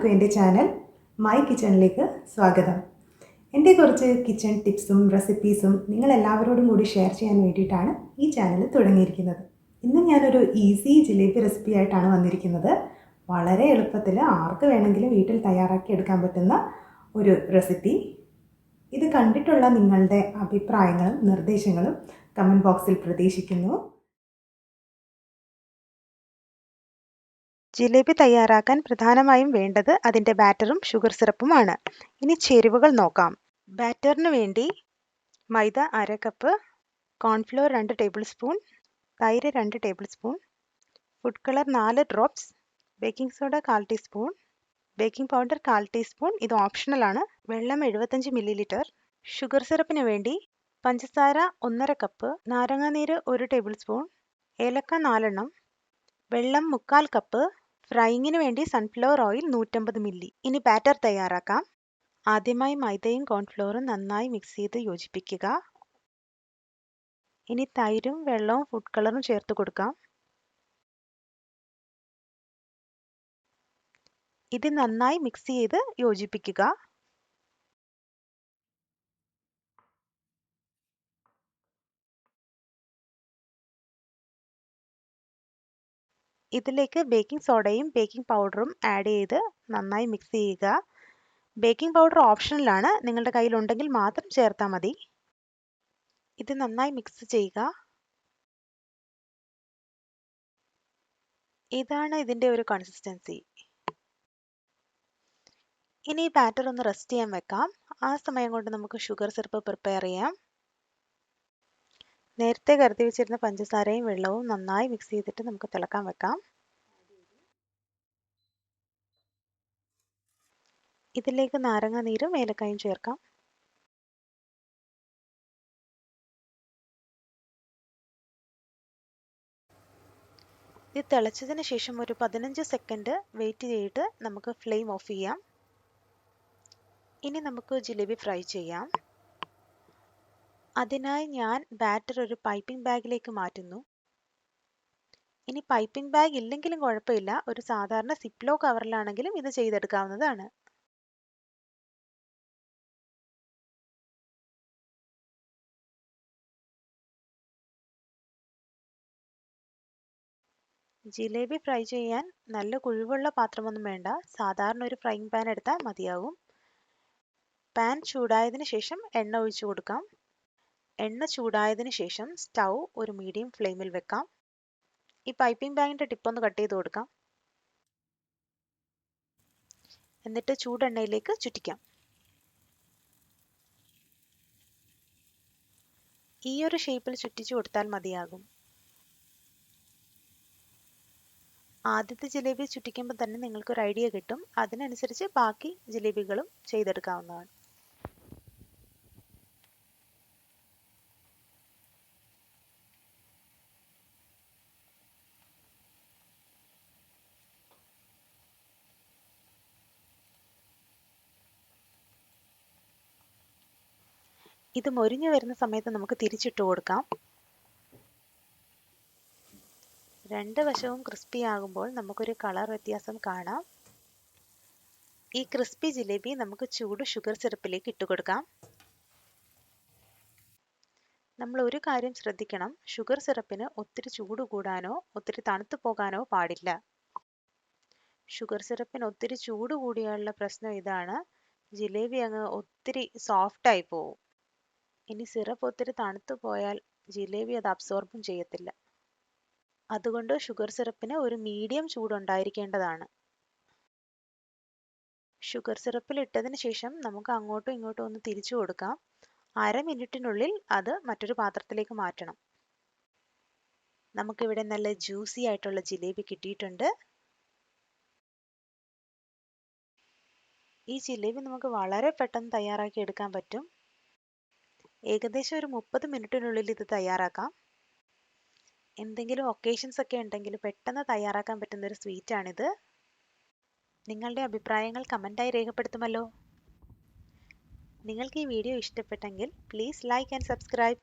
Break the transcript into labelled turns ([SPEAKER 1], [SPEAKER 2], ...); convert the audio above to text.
[SPEAKER 1] എല്ലാവർക്കും എൻ്റെ channel my കിച്ചണിലേക്ക് സ്വാഗതം. എൻ്റെ കുറച്ച് കിച്ചൺ ടിപ്സും റെസിപ്പീസും നിങ്ങളെല്ലാവരോടും കൂടി ഷെയർ ചെയ്യാൻ വേണ്ടിയിട്ടാണ് ഈ ചാനൽ തുടങ്ങിയിരിക്കുന്നത്. ഇന്ന് ഞാനൊരു ഈസി ജിലേബി റെസിപ്പി ആയിട്ടാണ് വന്നിരിക്കുന്നത്. വളരെ എളുപ്പത്തിൽ ആർക്ക് വേണമെങ്കിലും വീട്ടിൽ തയ്യാറാക്കി എടുക്കാൻ പറ്റുന്ന ഒരു റെസിപ്പി. ഇത് കണ്ടിട്ടുള്ള നിങ്ങളുടെ അഭിപ്രായങ്ങളും നിർദ്ദേശങ്ങളും കമൻറ്റ് ബോക്സിൽ പ്രതീക്ഷിക്കുന്നു.
[SPEAKER 2] ജിലേബി തയ്യാറാക്കാൻ പ്രധാനമായും വേണ്ടത് അതിൻ്റെ ബാറ്ററും ഷുഗർ സിറപ്പുമാണ്. ഇനി ചേരുവകൾ നോക്കാം. ബാറ്ററിന് വേണ്ടി മൈദ 1/2 കപ്പ്, കോൺഫ്ലോർ 2 ടേബിൾ സ്പൂൺ, തൈര് 2 table spoon, food colour 4 drops, baking soda 1/4 teaspoon, baking powder 1/4 teaspoon, ഇത് ഓപ്ഷണലാണ്, വെള്ളം 75 മില്ലി. ഷുഗർ സിറപ്പിന് വേണ്ടി പഞ്ചസാര 1/2 കപ്പ്, നാരങ്ങാനീര് 1 ടേബിൾ സ്പൂൺ, ഏലക്ക 4 എണ്ണം, വെള്ളം 3/4 കപ്പ്, ഫ്രൈയിങ്ങിന് വേണ്ടി സൺഫ്ലവർ ഓയിൽ 150 മില്ലി. ഇനി ബാറ്റർ തയ്യാറാക്കാം. ആദ്യമായി മൈദയും കോൺഫ്ലോറും നന്നായി മിക്സ് ചെയ്ത് യോജിപ്പിക്കുക. ഇനി തൈരും വെള്ളവും ഫുഡ് കളറും ചേർത്ത് കൊടുക്കാം. ഇത് നന്നായി മിക്സ് ചെയ്ത് യോജിപ്പിക്കുക. ഇതിലേക്ക് ബേക്കിംഗ് സോഡയും ബേക്കിംഗ് പൗഡറും ആഡ് ചെയ്ത് നന്നായി മിക്സ് ചെയ്യുക. ബേക്കിംഗ് പൗഡർ ഓപ്ഷണലാണ്, നിങ്ങളുടെ കയ്യിലുണ്ടെങ്കിൽ മാത്രം ചേർത്താൽ മതി. ഇത് നന്നായി മിക്സ് ചെയ്യുക. ഇതാണ് ഇതിൻ്റെ ഒരു കൺസിസ്റ്റൻസി. ഇനി ബാറ്റർ ഒന്ന് റെസ്റ്റ് ചെയ്യാൻ വെക്കാം. ആ സമയം കൊണ്ട് നമുക്ക് ഷുഗർ സിറപ്പ് പ്രിപ്പയർ ചെയ്യാം. നേരത്തെ കരുതി വെച്ചിരുന്ന പഞ്ചസാരയും വെള്ളവും നന്നായി മിക്സ് ചെയ്തിട്ട് നമുക്ക് തിളക്കാൻ വെക്കാം. ഇതിലേക്ക് നാരങ്ങ നീരും ഏലക്കായും ചേർക്കാം. ഇത് തിളച്ചതിന് ശേഷം ഒരു 15 സെക്കൻഡ് വെയിറ്റ് ചെയ്തിട്ട് നമുക്ക് ഫ്ലെയിം ഓഫ് ചെയ്യാം. ഇനി നമുക്ക് ജിലേബി ഫ്രൈ ചെയ്യാം. അതിനായി ഞാൻ ബാറ്റർ ഒരു പൈപ്പിംഗ് ബാഗിലേക്ക് മാറ്റുന്നു. ഇനി പൈപ്പിംഗ് ബാഗ് ഇല്ലെങ്കിലും കുഴപ്പമില്ല, ഒരു സാധാരണ സിപ്ലോ കവറിലാണെങ്കിലും ഇത് ചെയ്തെടുക്കാവുന്നതാണ്. ജിലേബി ഫ്രൈ ചെയ്യാൻ നല്ല കുഴിവുള്ള പാത്രമൊന്നും വേണ്ട, സാധാരണ ഒരു ഫ്രൈയിങ് പാൻ എടുത്താൽ മതിയാകും. പാൻ ചൂടായതിനു ശേഷം എണ്ണ ഒഴിച്ചു കൊടുക്കാം. എണ്ണ ചൂടായതിനു ശേഷം സ്റ്റൗ ഒരു മീഡിയം ഫ്ലെയിമിൽ വെക്കാം. ഈ പൈപ്പിംഗ് ബാഗിൻ്റെ ടിപ്പൊന്ന് കട്ട് ചെയ്ത് കൊടുക്കാം. എന്നിട്ട് ചൂടെണ്ണയിലേക്ക് ചുറ്റിക്കാം. ഈ ഒരു ഷേപ്പിൽ ചുറ്റിച്ചു കൊടുത്താൽ മതിയാകും. ആദ്യത്തെ ജിലേബി ചുറ്റിക്കുമ്പോൾ തന്നെ നിങ്ങൾക്കൊരു ഐഡിയ കിട്ടും. അതിനനുസരിച്ച് ബാക്കി ജിലേബികളും ചെയ്തെടുക്കാവുന്നതാണ്. ഇത് മൊരിഞ്ഞു വരുന്ന സമയത്ത് നമുക്ക് തിരിച്ചിട്ട് കൊടുക്കാം. രണ്ട് വശവും ക്രിസ്പി ആകുമ്പോൾ നമുക്കൊരു കളർ വ്യത്യാസം കാണാം. ഈ ക്രിസ്പി ജിലേബി നമുക്ക് ചൂട് ഷുഗർ സിറപ്പിലേക്ക് ഇട്ട് കൊടുക്കാം. നമ്മൾ ഒരു കാര്യം ശ്രദ്ധിക്കണം, ഷുഗർ സിറപ്പിന് ഒത്തിരി ചൂട് കൂടാനോ ഒത്തിരി തണുത്തു പോകാനോ പാടില്ല. ഷുഗർ സിറപ്പിന് ഒത്തിരി ചൂട് കൂടിയുള്ള പ്രശ്നം ഇതാണ്, ജിലേബി അങ്ങ് ഒത്തിരി സോഫ്റ്റ് ആയി പോവും. ഇനി സിറപ്പ് ഒത്തിരി തണുത്തു പോയാൽ ജിലേബി അത് അബ്സോർബും ചെയ്യത്തില്ല. അതുകൊണ്ട് ഷുഗർ സിറപ്പിന് ഒരു മീഡിയം ചൂടുണ്ടായിരിക്കേണ്ടതാണ്. ഷുഗർ സിറപ്പിൽ ഇട്ടതിന് ശേഷം നമുക്ക് അങ്ങോട്ടും ഇങ്ങോട്ടും ഒന്ന് തിരിച്ചു കൊടുക്കാം. 1/2 മിനിറ്റിനുള്ളിൽ അത് മറ്റൊരു പാത്രത്തിലേക്ക് മാറ്റണം. നമുക്കിവിടെ നല്ല ജ്യൂസി ആയിട്ടുള്ള ജിലേബി കിട്ടിയിട്ടുണ്ട്. ഈ ജിലേബി നമുക്ക് വളരെ പെട്ടെന്ന് തയ്യാറാക്കി എടുക്കാൻ പറ്റും. ഏകദേശം ഒരു 30 മിനിറ്റിനുള്ളിൽ ഇത് തയ്യാറാക്കാം. എന്തെങ്കിലും ഒക്കേഷൻസ് ഒക്കെ ഉണ്ടെങ്കിൽ പെട്ടെന്ന് തയ്യാറാക്കാൻ പറ്റുന്ന ഒരു സ്വീറ്റാണിത്. നിങ്ങളുടെ അഭിപ്രായങ്ങൾ കമൻറ്റായി രേഖപ്പെടുത്തുമല്ലോ. നിങ്ങൾക്ക് ഈ വീഡിയോ ഇഷ്ടപ്പെട്ടെങ്കിൽ പ്ലീസ് ലൈക്ക് ആൻഡ് സബ്സ്ക്രൈബ്.